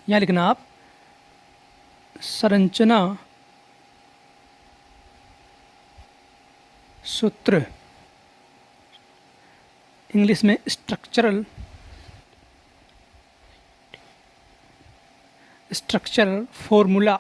यहाँ लिखना आप संरचना सूत्र, इंग्लिश में स्ट्रक्चरल फॉर्मूला।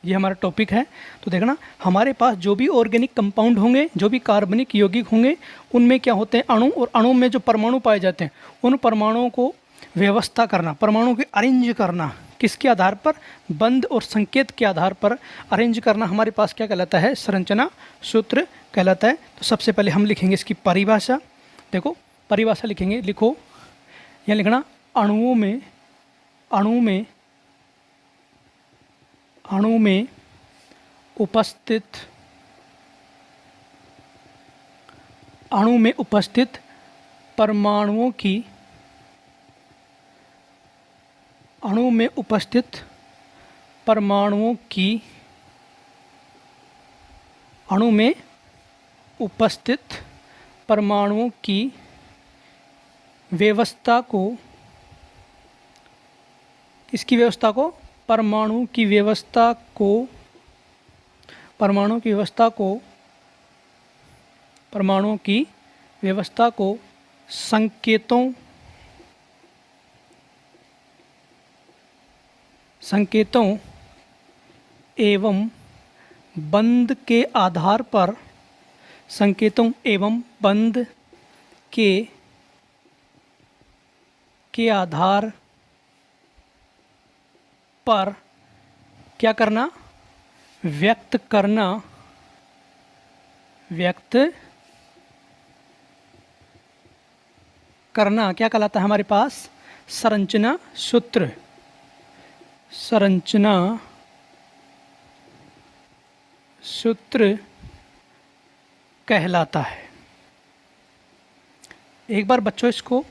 ये हमारा टॉपिक है। तो देखना हमारे पास जो भी ऑर्गेनिक कंपाउंड होंगे, जो भी कार्बनिक यौगिक होंगे, उनमें क्या होते हैं अणु, और अणु में जो परमाणु पाए जाते हैं उन परमाणुओं को व्यवस्था करना, परमाणु को अरेंज करना, किसके आधार पर, बंध और संकेत के आधार पर अरेंज करना हमारे पास क्या कहलाता है, संरचना सूत्र कहलाता है। तो सबसे पहले हम लिखेंगे इसकी परिभाषा। देखो परिभाषा लिखेंगे, लिखो यहाँ लिखना अणु में उपस्थित परमाणुओं की व्यवस्था को, किसकी व्यवस्था को, परमाणु की व्यवस्था को संकेतों एवं बंध के आधार पर, क्या करना, व्यक्त करना क्या कहलाता है हमारे पास, संरचना सूत्र कहलाता है। एक बार बच्चों इसको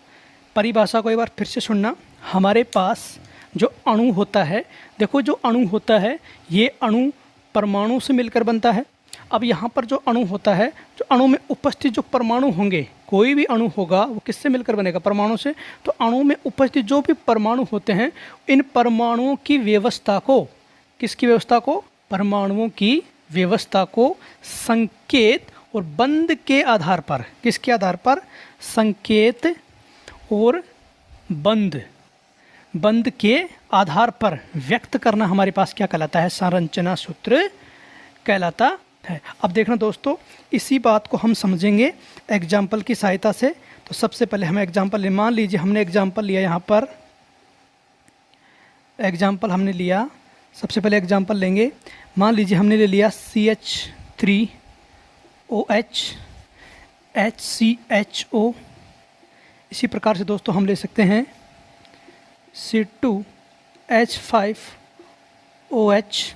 परिभाषा को एक बार फिर से सुनना। हमारे पास जो अणु होता है, देखो जो अणु होता है ये अणु परमाणु से मिलकर बनता है। अब यहाँ पर जो अणु होता है, जो अणु में उपस्थित जो परमाणु होंगे, कोई भी अणु होगा वो किससे मिलकर बनेगा, परमाणु से। तो अणु में उपस्थित जो भी परमाणु होते हैं, इन परमाणुओं की व्यवस्था को, किसकी व्यवस्था को, परमाणुओं की व्यवस्था को संकेत और बंध के आधार पर, किसके आधार पर, संकेत और बंध के आधार पर व्यक्त करना हमारे पास क्या कहलाता है, संरचना सूत्र कहलाता है। अब देखना दोस्तों, इसी बात को हम समझेंगे एग्जाम्पल की सहायता से। तो सबसे पहले हमें एग्जाम्पल, मान लीजिए हमने एग्जाम्पल लिया, यहाँ पर एग्जाम्पल हमने लिया, सबसे पहले एग्जाम्पल लेंगे। मान लीजिए हमने ले लिया CH3OH HCHO। इसी प्रकार से दोस्तों हम ले सकते हैं C2H5OH।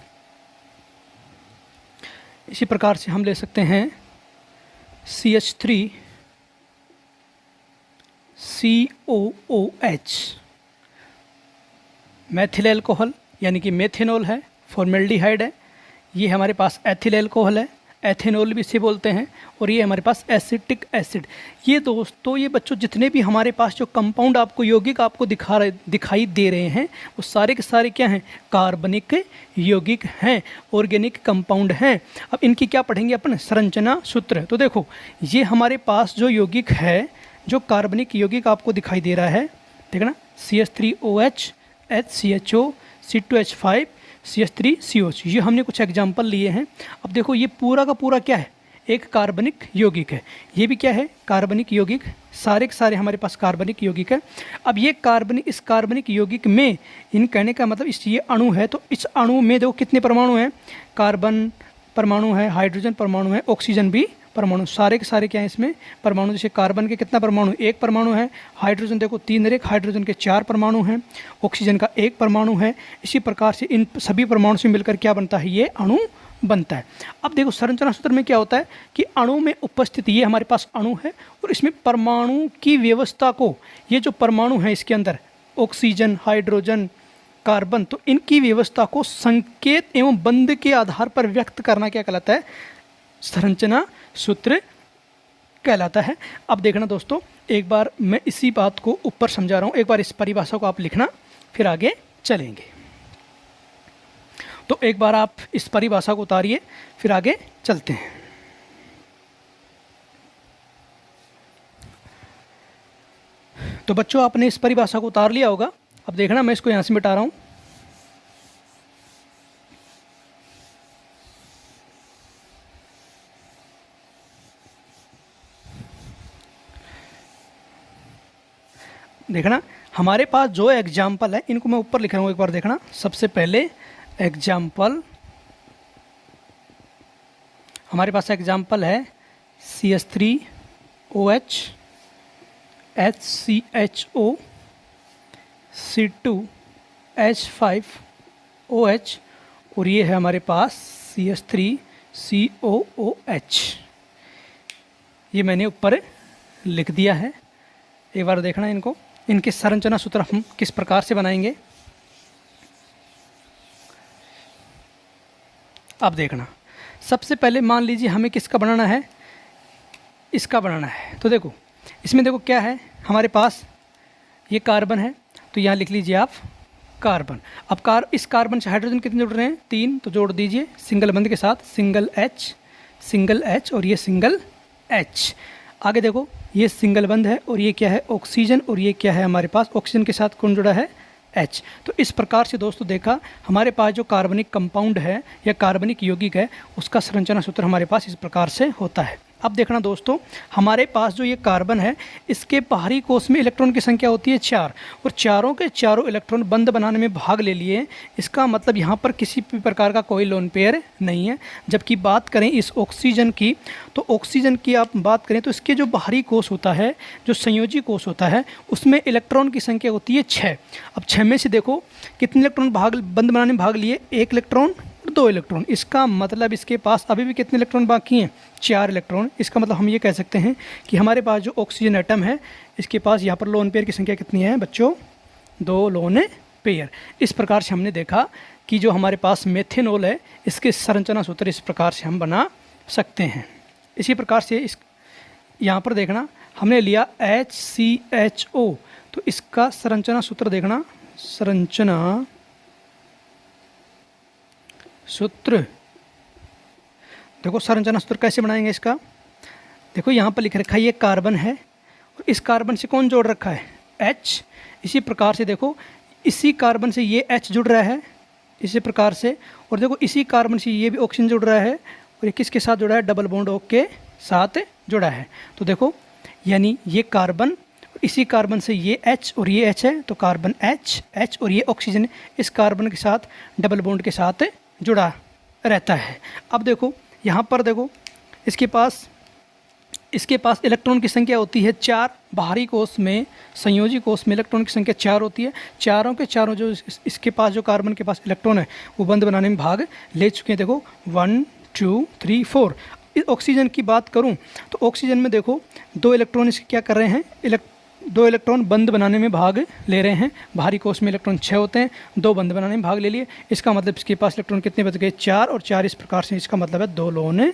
इसी प्रकार से हम ले सकते हैं CH3COOH। मैथिल एल्कोहल यानी कि मेथेनॉल है, फॉर्मेल्डिहाइड है। ये हमारे पास एथिल एल्कोहल है, एथेनॉल भी इसे बोलते हैं। और ये हमारे पास एसिटिक एसिड। ये दोस्तों, ये बच्चों जितने भी हमारे पास जो कंपाउंड आपको, यौगिक आपको दिखाई दे रहे हैं, वो सारे के सारे क्या हैं, कार्बनिक यौगिक हैं, ऑर्गेनिक कंपाउंड हैं। अब इनकी क्या पढ़ेंगे अपन, संरचना सूत्र। तो देखो ये हमारे पास जो यौगिक है, जो कार्बनिक यौगिक आपको दिखाई दे रहा है, देखना CH3OH HCHO C2H5 CH3COH, ये हमने कुछ एग्जाम्पल लिए हैं। अब देखो ये पूरा का पूरा क्या है, एक कार्बनिक यौगिक है। ये भी क्या है, कार्बनिक यौगिक, सारे के सारे हमारे पास कार्बनिक यौगिक है। अब ये इस कार्बनिक यौगिक में, इन कहने का मतलब इस, ये अणु है, तो इस अणु में देखो कितने परमाणु हैं, कार्बन परमाणु है, हाइड्रोजन परमाणु है, ऑक्सीजन भी परमाणु, सारे के सारे क्या है इसमें परमाणु। जैसे कार्बन के कितना परमाणु, एक परमाणु है, हाइड्रोजन देखो 3 और 1, हाइड्रोजन के 4 परमाणु हैं, ऑक्सीजन का 1 परमाणु है। इसी प्रकार से इन सभी परमाणु से मिलकर क्या बनता है, ये अणु बनता है। अब देखो संरचना सूत्र में क्या होता है कि अणु में उपस्थित, ये हमारे पास अणु है और इसमें परमाणु की व्यवस्था को, ये जो परमाणु है इसके अंदर ऑक्सीजन, हाइड्रोजन, कार्बन, तो इनकी व्यवस्था को संकेत एवं बंध के आधार पर व्यक्त करना क्या कहलाता है, संरचना सूत्र कहलाता है। अब देखना दोस्तों, एक बार मैं इसी बात को ऊपर समझा रहा हूँ, एक बार इस परिभाषा को आप लिखना, फिर आगे चलेंगे। तो एक बार आप इस परिभाषा को उतारिए, फिर आगे चलते हैं। तो बच्चों, आपने इस परिभाषा को उतार लिया होगा। अब देखना, मैं इसको यहाँ से मिटा रहा हूँ। देखना, हमारे पास जो एग्जाम्पल है, इनको मैं ऊपर लिख रहा हूँ, एक बार देखना। सबसे पहले एग्जाम्पल, हमारे पास एग्जाम्पल है CH3OH, HCHO, C2H5OH, और ये है हमारे पास CH3COOH। ये मैंने ऊपर लिख दिया है। एक बार देखना इनको, इनके संरचना सूत्र हम किस प्रकार से बनाएंगे। अब देखना, सबसे पहले मान लीजिए हमें किसका बनाना है, इसका बनाना है। तो देखो, इसमें देखो क्या है, हमारे पास ये कार्बन है, तो यहाँ लिख लीजिए आप कार्बन। अब इस कार्बन से हाइड्रोजन कितने जुड़ रहे हैं, 3, तो जोड़ दीजिए सिंगल बंध के साथ, सिंगल H और ये सिंगल H। आगे देखो, ये सिंगल बंध है और ये क्या है, ऑक्सीजन, और ये क्या है हमारे पास, ऑक्सीजन के साथ कौन जुड़ा है, H। तो इस प्रकार से दोस्तों देखा, हमारे पास जो कार्बनिक कंपाउंड है या कार्बनिक यौगिक है, उसका संरचना सूत्र हमारे पास इस प्रकार से होता है। अब देखना दोस्तों, हमारे पास जो ये कार्बन है, इसके बाहरी कोश में इलेक्ट्रॉन की संख्या होती है 4, और चारों के चारों इलेक्ट्रॉन बंध बनाने में भाग ले लिए। इसका मतलब यहाँ पर किसी भी प्रकार का कोई लोन पेयर नहीं है। जबकि बात करें इस ऑक्सीजन की, तो ऑक्सीजन की आप बात करें तो इसके जो बाहरी कोश होता है, जो संयोजी कोश होता है, उसमें इलेक्ट्रॉन की संख्या होती है 6। अब 6 में से देखो कितने इलेक्ट्रॉन बंध बनाने में भाग लिए, 1 इलेक्ट्रॉन और 2 इलेक्ट्रॉन। इसका मतलब इसके पास अभी भी कितने इलेक्ट्रॉन बाकी हैं, 4 इलेक्ट्रॉन। इसका मतलब हम ये कह सकते हैं कि हमारे पास जो ऑक्सीजन एटम है, इसके पास यहाँ पर लोन पेयर की संख्या कितनी है बच्चों, 2 लोन पेयर। इस प्रकार से हमने देखा कि जो हमारे पास मेथेनॉल है, इसके संरचना सूत्र इस प्रकार से हम बना सकते हैं। इसी प्रकार से इस यहाँ पर देखना, हमने लिया HCHO, तो इसका संरचना सूत्र देखना, संरचना सूत्र देखो, संरचना सूत्र कैसे बनाएंगे इसका। देखो यहाँ पर लिख रखा है, ये कार्बन है और इस कार्बन से कौन जोड़ रखा है, H। इसी प्रकार से देखो, इसी कार्बन से ये H जुड़ रहा है इसी प्रकार से, और देखो इसी कार्बन से ये भी ऑक्सीजन जुड़ रहा है, और ये किसके साथ जुड़ा है, डबल बॉन्ड O के साथ जुड़ा है। तो देखो, यानी ये कार्बन, इसी कार्बन से ये H और ये H है, तो कार्बन H और ये ऑक्सीजन इस कार्बन के साथ डबल बॉन्ड के साथ जुड़ा रहता है। अब देखो यहाँ पर देखो, इसके पास इलेक्ट्रॉन की संख्या होती है 4। बाहरी कोश में, संयोजी कोश में इलेक्ट्रॉन की संख्या 4 होती है। चारों के चारों जो इसके पास जो कार्बन के पास इलेक्ट्रॉन है, वो बंध बनाने में भाग ले चुके हैं। देखो 1 2 3 4। ऑक्सीजन की बात करूं तो ऑक्सीजन में देखो 2 इलेक्ट्रॉन इसके क्या कर रहे हैं, 2 इलेक्ट्रॉन बंध बनाने में भाग ले रहे हैं। बाहरी कोश में इलेक्ट्रॉन 6 होते हैं, 2 बंध बनाने में भाग ले लिए। इसका मतलब इसके पास इलेक्ट्रॉन कितने बच गए, 4, और 4 इस प्रकार से, इसका मतलब है 2 लोन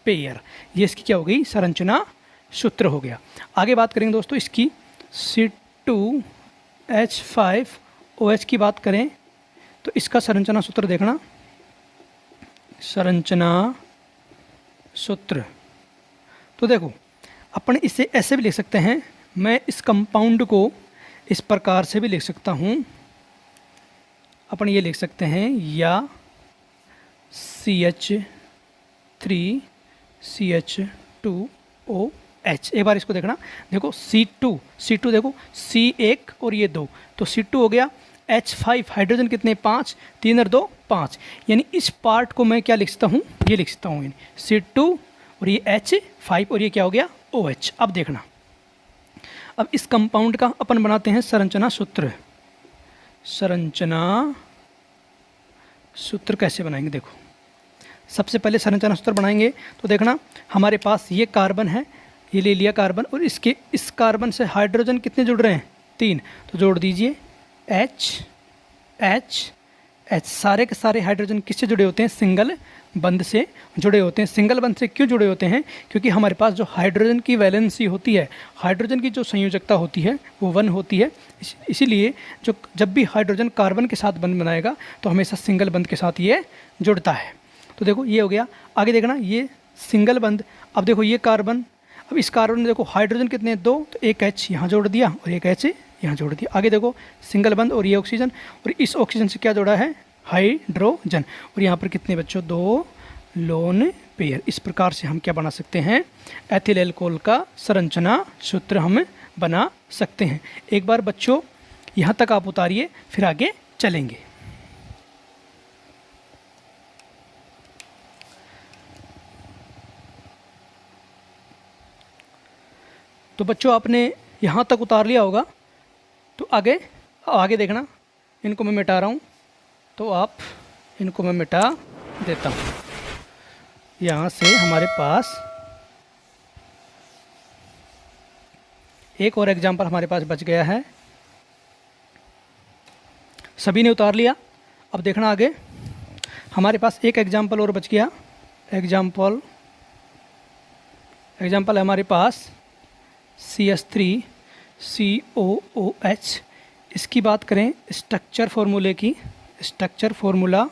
पेयर। ये इसकी क्या हो गई, संरचना सूत्र हो गया। आगे बात करेंगे दोस्तों इसकी, C2H5OH की बात करें तो इसका संरचना सूत्र देखना, संरचना सूत्र। तो देखो, अपन इसे ऐसे भी लिख सकते हैं, मैं इस कंपाउंड को इस प्रकार से भी लिख सकता हूँ। अपन ये लिख सकते हैं, या CH3CH2OH। एक बार इसको देखना, देखो C2 देखो, C1 और ये 2, तो C2 हो गया। H5 हाइड्रोजन कितने, 5, 3 और 2 5। यानी इस पार्ट को मैं क्या लिख सकता हूँ, ये लिख सकता हूँ, C2 और ये H5 और ये क्या हो गया, OH। अब देखना, अब इस कंपाउंड का अपन बनाते हैं संरचना सूत्र। संरचना सूत्र कैसे बनाएंगे, देखो सबसे पहले संरचना सूत्र बनाएंगे तो देखना, हमारे पास ये कार्बन है, ये ले लिया कार्बन, और इस कार्बन से हाइड्रोजन कितने जुड़ रहे हैं, 3, तो जोड़ दीजिए H। सारे के सारे हाइड्रोजन किससे जुड़े होते हैं, सिंगल बंध से जुड़े होते हैं। सिंगल बंध से क्यों जुड़े होते हैं? क्योंकि हमारे पास जो हाइड्रोजन की वैलेंसी होती है, हाइड्रोजन की जो संयोजकता होती है वो 1 होती है। इसीलिए जब भी हाइड्रोजन कार्बन के साथ बंध बनाएगा तो हमेशा सिंगल बंध के साथ ये जुड़ता है। तो देखो ये हो गया। आगे देखना, ये सिंगल बंध। अब देखो ये कार्बन, अब इस कार्बन में देखो हाइड्रोजन कितने हैं? 2, तो एक H यहाँ जोड़ दिया और एक H यहाँ जोड़ दिया। आगे देखो सिंगल बंध और ये ऑक्सीजन, और इस ऑक्सीजन से क्या जोड़ा है? हाइड्रोजन। और यहाँ पर कितने बच्चों? 2 लोन पेयर। इस प्रकार से हम क्या बना सकते हैं? एथिल एल्कोहल का संरचना सूत्र हम बना सकते हैं। एक बार बच्चों यहाँ तक आप उतारिए, फिर आगे चलेंगे। तो बच्चों आपने यहाँ तक उतार लिया होगा, तो आगे देखना। इनको मैं मिटा रहा हूँ, तो आप इनको मैं मिटा देता हूँ। यहाँ से हमारे पास एक और एग्जाम्पल हमारे पास बच गया है। सभी ने उतार लिया। अब देखना आगे हमारे पास एक एग्जाम्पल और बच गया। एग्जाम्पल है हमारे पास CH3COOH। इसकी बात करें स्ट्रक्चर फार्मूले की, स्ट्रक्चर फार्मूला,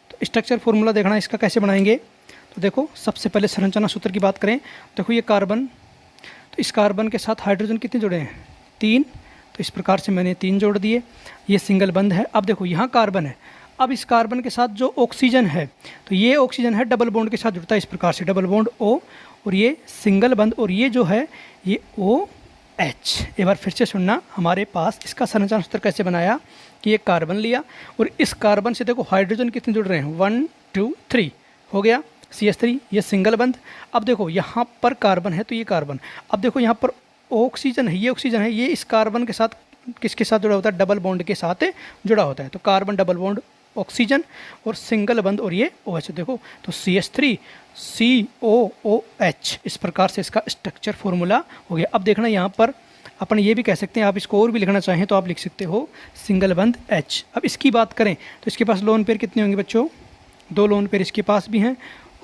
तो स्ट्रक्चर फार्मूला देखना इसका कैसे बनाएंगे। तो देखो सबसे पहले संरचना सूत्र की बात करें, देखो ये कार्बन, तो इस कार्बन के साथ हाइड्रोजन कितने जुड़े हैं? 3। तो इस प्रकार से मैंने 3 जोड़ दिए। ये सिंगल बंध है। अब देखो यहाँ कार्बन है, अब इस कार्बन के साथ जो ऑक्सीजन है, तो ये ऑक्सीजन है डबल बॉन्ड के साथ जुड़ता है इस प्रकार से, डबल बॉन्ड O, और ये सिंगल बंध, और ये जो है ये OH। एक बार फिर से सुनना, हमारे पास इसका संरचना सूत्र कैसे बनाया कि ये कार्बन लिया और इस कार्बन से देखो हाइड्रोजन कितने जुड़ रहे हैं? 1 2 3 हो गया CH3, ये सिंगल बंध। अब देखो यहाँ पर कार्बन है, तो ये कार्बन। अब देखो यहाँ पर ऑक्सीजन है, ये ऑक्सीजन है, ये इस कार्बन के साथ किसके साथ जुड़ा होता है? डबल बॉन्ड के साथ जुड़ा होता है। तो कार्बन डबल बॉन्ड ऑक्सीजन और सिंगल बंध और ये OH। देखो तो CH3COOH, इस प्रकार से इसका स्ट्रक्चर फॉर्मूला हो गया। अब देखना यहाँ पर अपन ये भी कह सकते हैं, आप इसको और भी लिखना चाहें तो आप लिख सकते हो सिंगल बंध H। अब इसकी बात करें तो इसके पास लोन पेयर कितने होंगे बच्चों? 2 लोन पेयर इसके पास भी हैं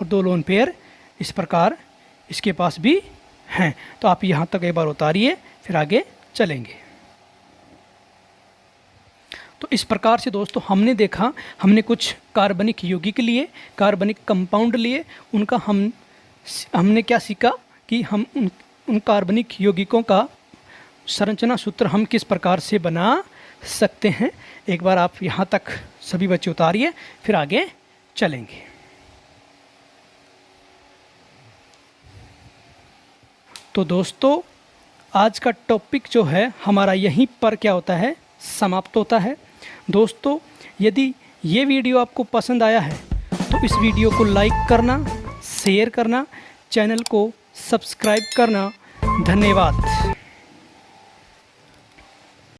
और 2 लोन पेयर इस प्रकार इसके पास भी हैं। तो आप यहाँ तक एक बार उतारिए, फिर आगे चलेंगे। तो इस प्रकार से दोस्तों हमने देखा, हमने कुछ कार्बनिक यौगिक लिए, कार्बनिक कंपाउंड लिए, उनका हमने क्या सीखा कि हम उन कार्बनिक यौगिकों का संरचना सूत्र हम किस प्रकार से बना सकते हैं। एक बार आप यहाँ तक सभी बच्चे उतारिए, फिर आगे चलेंगे। तो दोस्तों आज का टॉपिक जो है हमारा यहीं पर क्या होता है? समाप्त होता है। दोस्तों यदि ये वीडियो आपको पसंद आया है तो इस वीडियो को लाइक करना, शेयर करना, चैनल को सब्सक्राइब करना। धन्यवाद।